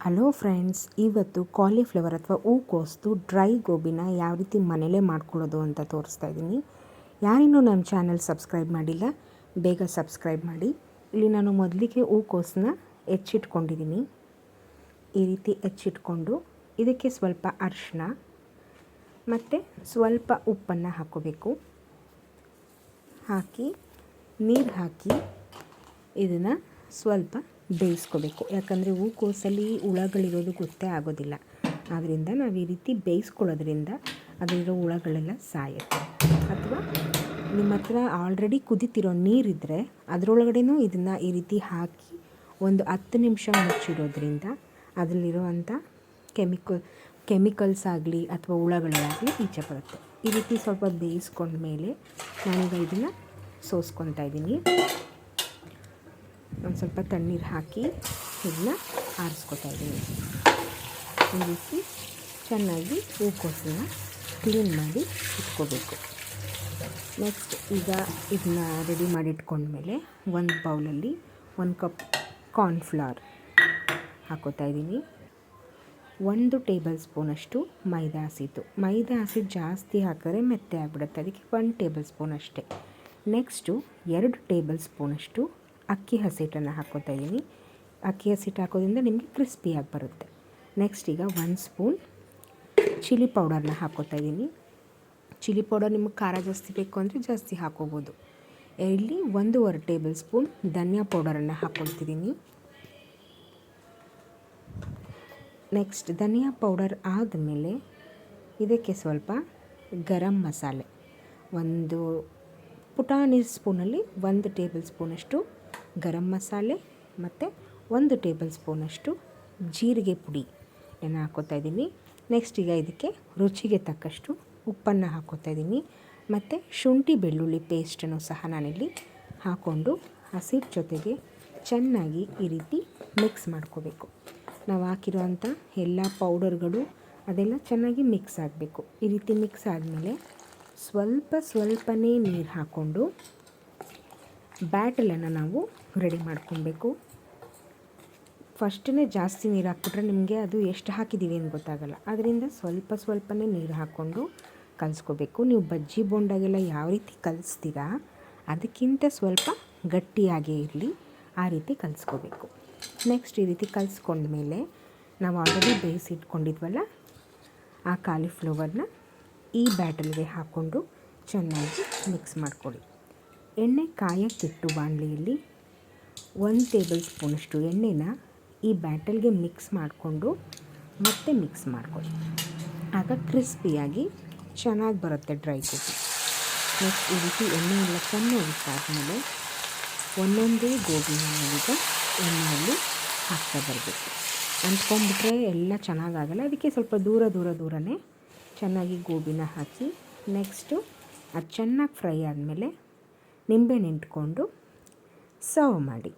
Hello friends, ಇವತ್ತು cauliflower ಅಥವಾ ಹೂಕೋಸು ಡ್ರೈ ಗೋಬಿನ ಯಾವ ರೀತಿ ಮನೇಲೇ ಮಾಡ್ಕೊಳ್ಳೋದು ಅಂತ ತೋರಿಸ್ತಾ ಇದ್ದೀನಿ. ಯಾರಿನ್ನೂ ನಮ್ಮ ಚಾನಲ್ ಸಬ್ಸ್ಕ್ರೈಬ್ ಮಾಡಿಲ್ಲ, ಬೇಗ ಸಬ್ಸ್ಕ್ರೈಬ್ ಮಾಡಿ. ಇಲ್ಲಿ ನಾನು ಮೊದಲಿಗೆ ಹೂಕೋಸನ್ನ ಹೆಚ್ಚಿಟ್ಕೊಂಡಿದ್ದೀನಿ. ಈ ರೀತಿ ಹೆಚ್ಚಿಟ್ಕೊಂಡು ಇದಕ್ಕೆ ಸ್ವಲ್ಪ ಅರಿಶಿನ ಮತ್ತು ಸ್ವಲ್ಪ ಉಪ್ಪನ್ನು ಹಾಕ್ಕೋಬೇಕು. ಹಾಕಿ ನೀರು ಹಾಕಿ ಇದನ್ನು ಸ್ವಲ್ಪ ಬೇಯಿಸ್ಕೋಬೇಕು. ಯಾಕಂದರೆ ಹೂಕೋಸಲ್ಲಿ ಹುಳಗಳಿರೋದು ಗೊತ್ತೇ ಆಗೋದಿಲ್ಲ. ಆದ್ದರಿಂದ ನಾವು ಈ ರೀತಿ ಬೇಯಿಸ್ಕೊಳ್ಳೋದ್ರಿಂದ ಅದರಲ್ಲಿರೋ ಹುಳಗಳೆಲ್ಲ ಸಾಯುತ್ತೆ. ಅಥವಾ ನಿಮ್ಮ ಹತ್ರ ಆಲ್ರೆಡಿ ಕುದಿತಿರೋ ನೀರಿದ್ದರೆ ಅದರೊಳಗಡೆನೂ ಇದನ್ನು ಈ ರೀತಿ ಹಾಕಿ ಒಂದು 10 ನಿಮಿಷ ಮುಚ್ಚಿಡೋದ್ರಿಂದ ಅದರಲ್ಲಿರೋವಂಥ ಕೆಮಿಕಲ್ಸ್ ಆಗಲಿ ಅಥವಾ ಹುಳಗಳಾಗಲಿ ಈಚೆ ಬರುತ್ತೆ. ಈ ರೀತಿ ಸ್ವಲ್ಪ ಬೇಯಿಸ್ಕೊಂಡ್ಮೇಲೆ ನಾನೀಗ ಇದನ್ನು ಸೋಸ್ಕೊತಾ ಇದ್ದೀನಿ. ಒಂದು ಸ್ವಲ್ಪ ತಣ್ಣೀರು ಹಾಕಿ ಇದನ್ನ ಆರಿಸ್ಕೊತಾ ಇದ್ದೀನಿ. ಈ ರೀತಿ ಚೆನ್ನಾಗಿ ಹೂಕೋಸನ್ನ ಕ್ಲೀನ್ ಮಾಡಿ ಇಟ್ಕೋಬೇಕು. ನೆಕ್ಸ್ಟ್ ಈಗ ಇದನ್ನ ರೆಡಿ ಮಾಡಿ ಇಟ್ಕೊಂಡ್ಮೇಲೆ ಒಂದು ಬೌಲಲ್ಲಿ 1 ಕಪ್ ಕಾರ್ನ್ಫ್ಲವರ್ ಹಾಕೋತಾ ಇದ್ದೀನಿ. 1 ಟೇಬಲ್ ಸ್ಪೂನಷ್ಟು ಮೈದಾ ಹಸಿಟ್ಟು ಜಾಸ್ತಿ ಹಾಕಿದ್ರೆ ಮೆತ್ತೆ ಆಗಿಬಿಡುತ್ತೆ. ಅದಕ್ಕೆ 1 ಟೇಬಲ್ ಸ್ಪೂನ್ ಅಷ್ಟೇ. ನೆಕ್ಸ್ಟು 2 ಟೇಬಲ್ ಸ್ಪೂನಷ್ಟು ಅಕ್ಕಿ ಹಸಿಟ್ಟನ್ನು ಹಾಕ್ಕೋತಾ ಇದ್ದೀನಿ. ಅಕ್ಕಿ ಹಸಿಟ್ಟು ಹಾಕೋದ್ರಿಂದ ನಿಮಗೆ ಕ್ರಿಸ್ಪಿಯಾಗಿ ಬರುತ್ತೆ. ನೆಕ್ಸ್ಟ್ ಈಗ 1 ಸ್ಪೂನ್ ಚಿಲ್ಲಿ ಪೌಡರ್ನ ಹಾಕ್ಕೋತಾ ಇದ್ದೀನಿ. ಚಿಲ್ಲಿ ಪೌಡರ್ ನಿಮಗೆ ಖಾರ ಜಾಸ್ತಿ ಬೇಕು ಅಂದರೆ ಜಾಸ್ತಿ ಹಾಕ್ಕೋಬೋದು. ಇಲ್ಲಿ 1.5 ಟೇಬಲ್ ಸ್ಪೂನ್ ಧನಿಯಾ ಪೌಡರನ್ನು ಹಾಕ್ಕೊಳ್ತಿದ್ದೀನಿ. ನೆಕ್ಸ್ಟ್ ಧನಿಯಾ ಪೌಡರ್ ಆದಮೇಲೆ ಇದಕ್ಕೆ ಸ್ವಲ್ಪ ಗರಂ ಮಸಾಲೆ, ಒಂದು ಪುಟಾಣಿ ಸ್ಪೂನಲ್ಲಿ 1 ಟೇಬಲ್ ಸ್ಪೂನಷ್ಟು ಗರಂ ಮಸಾಲೆ ಮತ್ತು 1 ಟೇಬಲ್ ಸ್ಪೂನಷ್ಟು ಜೀರಿಗೆ ಪುಡಿ ಹಾಕ್ಕೋತಾ ಇದ್ದೀನಿ. ನೆಕ್ಸ್ಟ್ ಈಗ ಇದಕ್ಕೆ ರುಚಿಗೆ ತಕ್ಕಷ್ಟು ಉಪ್ಪನ್ನು ಹಾಕ್ಕೋತಾ ಇದ್ದೀನಿ. ಮತ್ತು ಶುಂಠಿ ಬೆಳ್ಳುಳ್ಳಿ ಪೇಸ್ಟನ್ನು ಸಹ ನಾನಿಲ್ಲಿ ಹಾಕ್ಕೊಂಡು ಹಸಿಟ್ಟು ಜೊತೆಗೆ ಚೆನ್ನಾಗಿ ಈ ರೀತಿ ಮಿಕ್ಸ್ ಮಾಡ್ಕೋಬೇಕು. ನಾವು ಹಾಕಿರೋವಂಥ ಎಲ್ಲ ಪೌಡರ್ಗಳು ಅದೆಲ್ಲ ಚೆನ್ನಾಗಿ ಮಿಕ್ಸ್ ಆಗಬೇಕು. ಈ ರೀತಿ ಮಿಕ್ಸ್ ಆದಮೇಲೆ ಸ್ವಲ್ಪನೇ ನೀರು ಹಾಕ್ಕೊಂಡು ಬ್ಯಾಟಲನ್ನು ನಾವು ರೆಡಿ ಮಾಡ್ಕೊಬೇಕು. ಫಸ್ಟೇ ಜಾಸ್ತಿ ನೀರು ಹಾಕ್ಬಿಟ್ರೆ ನಿಮಗೆ ಅದು ಎಷ್ಟು ಹಾಕಿದ್ದೀವಿ ಅಂತ ಗೊತ್ತಾಗಲ್ಲ. ಅದರಿಂದ ಸ್ವಲ್ಪನೇ ನೀರು ಹಾಕ್ಕೊಂಡು ಕಲಿಸ್ಕೋಬೇಕು. ನೀವು ಬಜ್ಜಿ ಬೋಂಡಾಗೆಲ್ಲ ಯಾವ ರೀತಿ ಕಲಿಸ್ತೀರಾ ಅದಕ್ಕಿಂತ ಸ್ವಲ್ಪ ಗಟ್ಟಿಯಾಗೇ ಇರಲಿ, ಆ ರೀತಿ ಕಲಿಸ್ಕೋಬೇಕು. ನೆಕ್ಸ್ಟ್ ಈ ರೀತಿ ಕಲಿಸ್ಕೊಂಡ್ಮೇಲೆ ನಾವು ಆಲ್ರೆಡಿ ಬೇಯಿಸಿಟ್ಕೊಂಡಿದ್ವಲ್ಲ ಆ ಕಾಲಿಫ್ಲವರ್ನ ಈ ಬ್ಯಾಟಲ್ಗೆ ಹಾಕ್ಕೊಂಡು ಚೆನ್ನಾಗಿ ಮಿಕ್ಸ್ ಮಾಡ್ಕೊಳ್ಳಿ. ಎಣ್ಣೆ ಕಾಯಕ್ಕಿಟ್ಟು ಬಾಣಲೆಯಲ್ಲಿ 1 ಟೇಬಲ್ ಸ್ಪೂನಷ್ಟು ಎಣ್ಣೆನ ಈ ಬ್ಯಾಟಲ್ಗೆ ಮಿಕ್ಸ್ ಮಾಡಿಕೊಂಡು ಮತ್ತೆ ಮಿಕ್ಸ್ ಮಾಡ್ಕೊಳ್ಳಿ. ಆಗ ಕ್ರಿಸ್ಪಿಯಾಗಿ ಚೆನ್ನಾಗಿ ಬರುತ್ತೆ ಡ್ರೈ ಗೋಬಿ. ನೆಕ್ಸ್ಟ್ ಈ ರೀತಿ ಎಣ್ಣೆ ಎಲ್ಲ ಚೆನ್ನಾಗಿ ಆದಮೇಲೆ ಒಂದೊಂದೇ ಗೋಬಿನ ಈಗ ಎಣ್ಣೆಯಲ್ಲಿ ಹಾಕ್ತಾ ಬರಬೇಕು. ಅಂಟ್ಕೊಂಡ್ಬಿಟ್ರೆ ಎಲ್ಲ ಚೆನ್ನಾಗಾಗಲ್ಲ. ಅದಕ್ಕೆ ಸ್ವಲ್ಪ ದೂರನೇ ಚೆನ್ನಾಗಿ ಗೋಬಿನ ಹಾಕಿ ನೆಕ್ಸ್ಟು ಅದು ಚೆನ್ನಾಗಿ ಫ್ರೈ ಆದಮೇಲೆ ನಿಂಬೆಹಣ್ಣು ಹಿಂಡ್ಕೊಂಡು ಸರ್ವ್ ಮಾಡಿ.